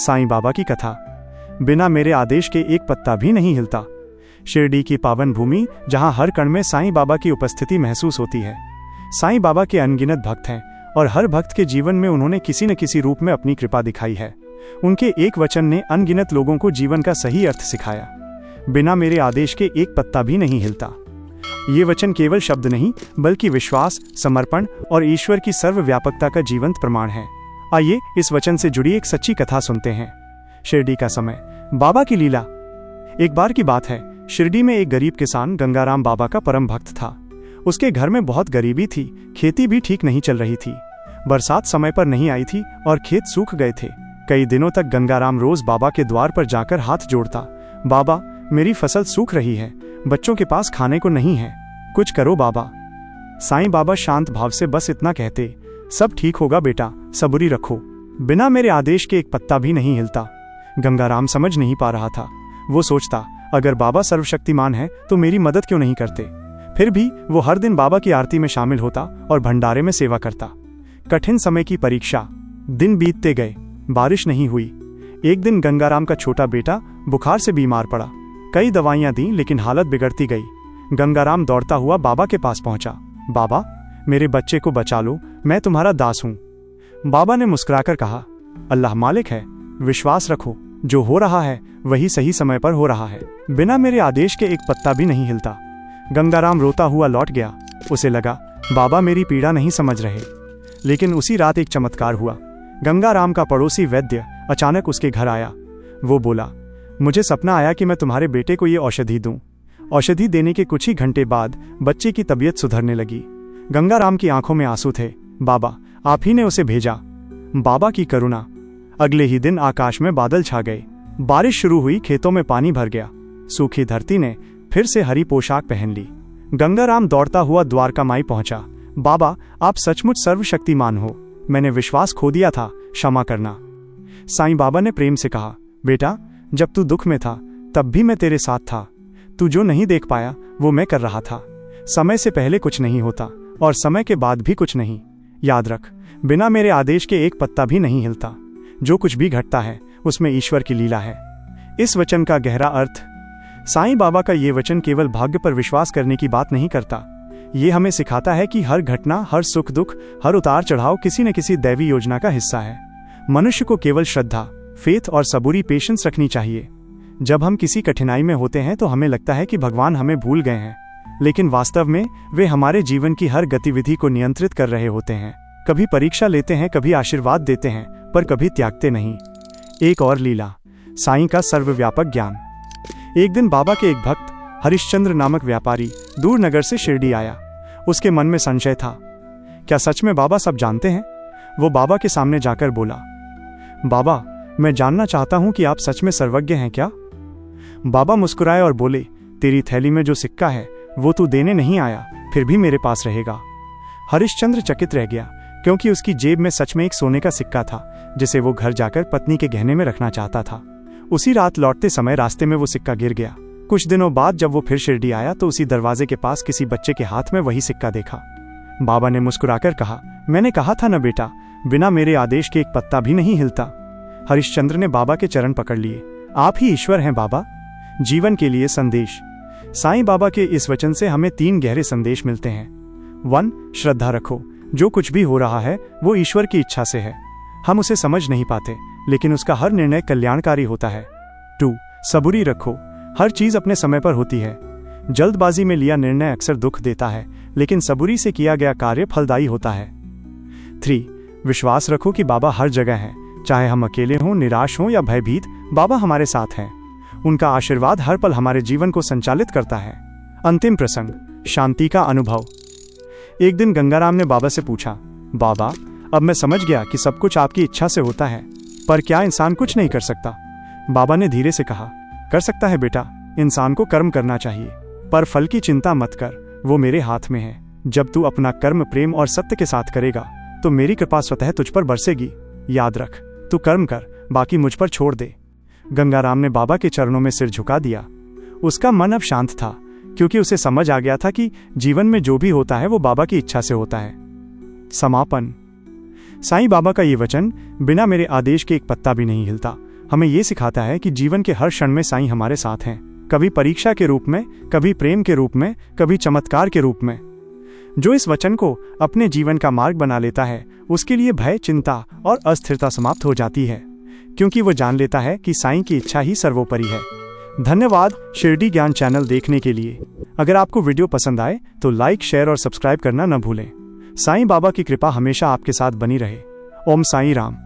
साईं बाबा की कथा। बिना मेरे आदेश के एक पत्ता भी नहीं हिलता। शिरडी की पावन भूमि, जहां हर कण में साईं बाबा की उपस्थिति महसूस होती है। साईं बाबा के अनगिनत भक्त हैं और हर भक्त के जीवन में उन्होंने किसी न किसी रूप में अपनी कृपा दिखाई है। उनके एक वचन ने अनगिनत लोगों को जीवन का सही अर्थ सिखाया। बिना मेरे आदेश के एक पत्ता भी नहीं हिलता। ये वचन केवल शब्द नहीं, बल्कि विश्वास, समर्पण और ईश्वर की सर्वव्यापकता का जीवंत प्रमाण है। आइए इस वचन से जुड़ी एक सच्ची कथा सुनते हैं। शिरडी का समय, बाबा की लीला। एक बार की बात है, शिरडी में एक गरीब किसान गंगाराम बाबा का परम भक्त था। उसके घर में बहुत गरीबी थी, खेती भी ठीक नहीं चल रही थी। बरसात समय पर नहीं आई थी और खेत सूख गए थे। कई दिनों तक गंगाराम रोज बाबा के द्वार पर जाकर हाथ जोड़ता, बाबा मेरी फसल सूख रही है, बच्चों के पास खाने को नहीं है, कुछ करो बाबा। साईं बाबा शांत भाव से बस इतना कहते, सब ठीक होगा बेटा, सबूरी रखो। बिना मेरे आदेश के एक पत्ता भी नहीं हिलता। गंगाराम समझ नहीं पा रहा था। वो सोचता, अगर बाबा सर्वशक्तिमान है तो मेरी मदद क्यों नहीं करते। फिर भी वो हर दिन बाबा की आरती में शामिल होता और भंडारे में सेवा करता। कठिन समय की परीक्षा। दिन बीतते गए, बारिश नहीं हुई। एक दिन गंगाराम का छोटा बेटा बुखार से बीमार पड़ा। कई दवाइयां दी लेकिन हालत बिगड़ती गई। गंगाराम दौड़ता हुआ बाबा के पास पहुंचा, बाबा मेरे बच्चे को बचा लो, मैं तुम्हारा दास हूं। बाबा ने मुस्कुराकर कहा, अल्लाह मालिक है, विश्वास रखो, जो हो रहा है वही सही समय पर हो रहा है। बिना मेरे आदेश के एक पत्ता भी नहीं हिलता। गंगाराम रोता हुआ लौट गया। उसे लगा बाबा मेरी पीड़ा नहीं समझ रहे। लेकिन उसी रात एक चमत्कार हुआ। गंगाराम का पड़ोसी वैद्य अचानक उसके घर आया। वो बोला, मुझे सपना आया कि मैं तुम्हारे बेटे को ये औषधि दूं। औषधि देने के कुछ ही घंटे बाद बच्चे की तबीयत सुधरने लगी। गंगाराम की आंखों में आंसू थे। बाबा आप ही ने उसे भेजा। बाबा की करुणा। अगले ही दिन आकाश में बादल छा गए। बारिश शुरू हुई, खेतों में पानी भर गया। सूखी धरती ने फिर से हरी पोशाक पहन ली। गंगाराम दौड़ता हुआ द्वारका माई पहुंचा। बाबा आप सचमुच सर्वशक्तिमान हो, मैंने विश्वास खो दिया था, क्षमा करना। साईं बाबा ने प्रेम से कहा, बेटा जब तू दुख में था तब भी मैं तेरे साथ था। तू जो नहीं देख पाया वो मैं कर रहा था। समय से पहले कुछ नहीं होता और समय के बाद भी कुछ नहीं। याद रख, बिना मेरे आदेश के एक पत्ता भी नहीं हिलता। जो कुछ भी घटता है उसमें ईश्वर की लीला है। इस वचन का गहरा अर्थ। साईं बाबा का ये वचन केवल भाग्य पर विश्वास करने की बात नहीं करता। ये हमें सिखाता है कि हर घटना, हर सुख दुख, हर उतार चढ़ाव किसी न किसी दैवी योजना का हिस्सा है। मनुष्य को केवल श्रद्धा, फेथ और सबूरी पेशेंस रखनी चाहिए। जब हम किसी कठिनाई में होते हैं तो हमें लगता है कि भगवान हमें भूल गए हैं, लेकिन वास्तव में वे हमारे जीवन की हर गतिविधि को नियंत्रित कर रहे होते हैं। कभी परीक्षा लेते हैं, कभी आशीर्वाद देते हैं, पर कभी त्यागते नहीं। एक और लीला, साईं का सर्वव्यापक ज्ञान। एक दिन बाबा के एक भक्त हरिश्चंद्र नामक व्यापारी दूर नगर से शिरडी आया। उसके मन में संशय था, क्या सच में बाबा सब जानते हैं। वो बाबा के सामने जाकर बोला, बाबा मैं जानना चाहता हूं कि आप सच में सर्वज्ञ हैं क्या। बाबा मुस्कुराए और बोले, तेरी थैली में जो सिक्का है वो तू देने नहीं आया, फिर भी मेरे पास रहेगा। हरिश्चंद्र चकित रह गया, क्योंकि उसकी जेब में सच में एक सोने का सिक्का था, जिसे वो घर जाकर पत्नी के गहने में रखना चाहता था। उसी रात लौटते समय रास्ते में वो सिक्का गिर गया। कुछ दिनों बाद जब वो फिर शिरडी आया तो उसी दरवाजे के पास किसी बच्चे के हाथ में वही सिक्का देखा। बाबा ने मुस्कुराकर कहा, मैंने कहा था ना बेटा, बिना मेरे आदेश के एक पत्ता भी नहीं हिलता। हरिश्चंद्र ने बाबा के चरण पकड़ लिए। आप ही ईश्वर हैं बाबा। जीवन के लिए संदेश। साईं बाबा के इस वचन से हमें 3 गहरे संदेश मिलते हैं। 1. श्रद्धा रखो, जो कुछ भी हो रहा है वो ईश्वर की इच्छा से है। हम उसे समझ नहीं पाते, लेकिन उसका हर निर्णय कल्याणकारी होता है। 2. सबूरी रखो, हर चीज अपने समय पर होती है। जल्दबाजी में लिया निर्णय अक्सर दुख देता है, लेकिन सबूरी से किया गया कार्य फलदायी होता है। 3. विश्वास रखो कि बाबा हर जगह है, चाहे हम अकेले हों, निराश हों या भयभीत, बाबा हमारे साथ हैं। उनका आशीर्वाद हर पल हमारे जीवन को संचालित करता है। अंतिम प्रसंग, शांति का अनुभव। एक दिन गंगाराम ने बाबा से पूछा, बाबा अब मैं समझ गया कि सब कुछ आपकी इच्छा से होता है, पर क्या इंसान कुछ नहीं कर सकता। बाबा ने धीरे से कहा, कर सकता है बेटा, इंसान को कर्म करना चाहिए, पर फल की चिंता मत कर, वो मेरे हाथ में है। जब तू अपना कर्म प्रेम और सत्य के साथ करेगा तो मेरी कृपा स्वतः तुझ पर बरसेगी। याद रख, तू कर्म कर, बाकी मुझ पर छोड़ दे। गंगाराम ने बाबा के चरणों में सिर झुका दिया। उसका मन अब शांत था, क्योंकि उसे समझ आ गया था कि जीवन में जो भी होता है वो बाबा की इच्छा से होता है। समापन। साईं बाबा का ये वचन, बिना मेरे आदेश के एक पत्ता भी नहीं हिलता, हमें ये सिखाता है कि जीवन के हर क्षण में साईं हमारे साथ हैं, कभी परीक्षा के रूप में, कभी प्रेम के रूप में, कभी चमत्कार के रूप में। जो इस वचन को अपने जीवन का मार्ग बना लेता है, उसके लिए भय, चिंता और अस्थिरता समाप्त हो जाती है, क्योंकि वो जान लेता है कि साईं की इच्छा ही सर्वोपरि है। धन्यवाद शिरडी ज्ञान चैनल देखने के लिए। अगर आपको वीडियो पसंद आए तो लाइक, शेयर और सब्सक्राइब करना न भूलें। साईं बाबा की कृपा हमेशा आपके साथ बनी रहे। ओम साईं राम।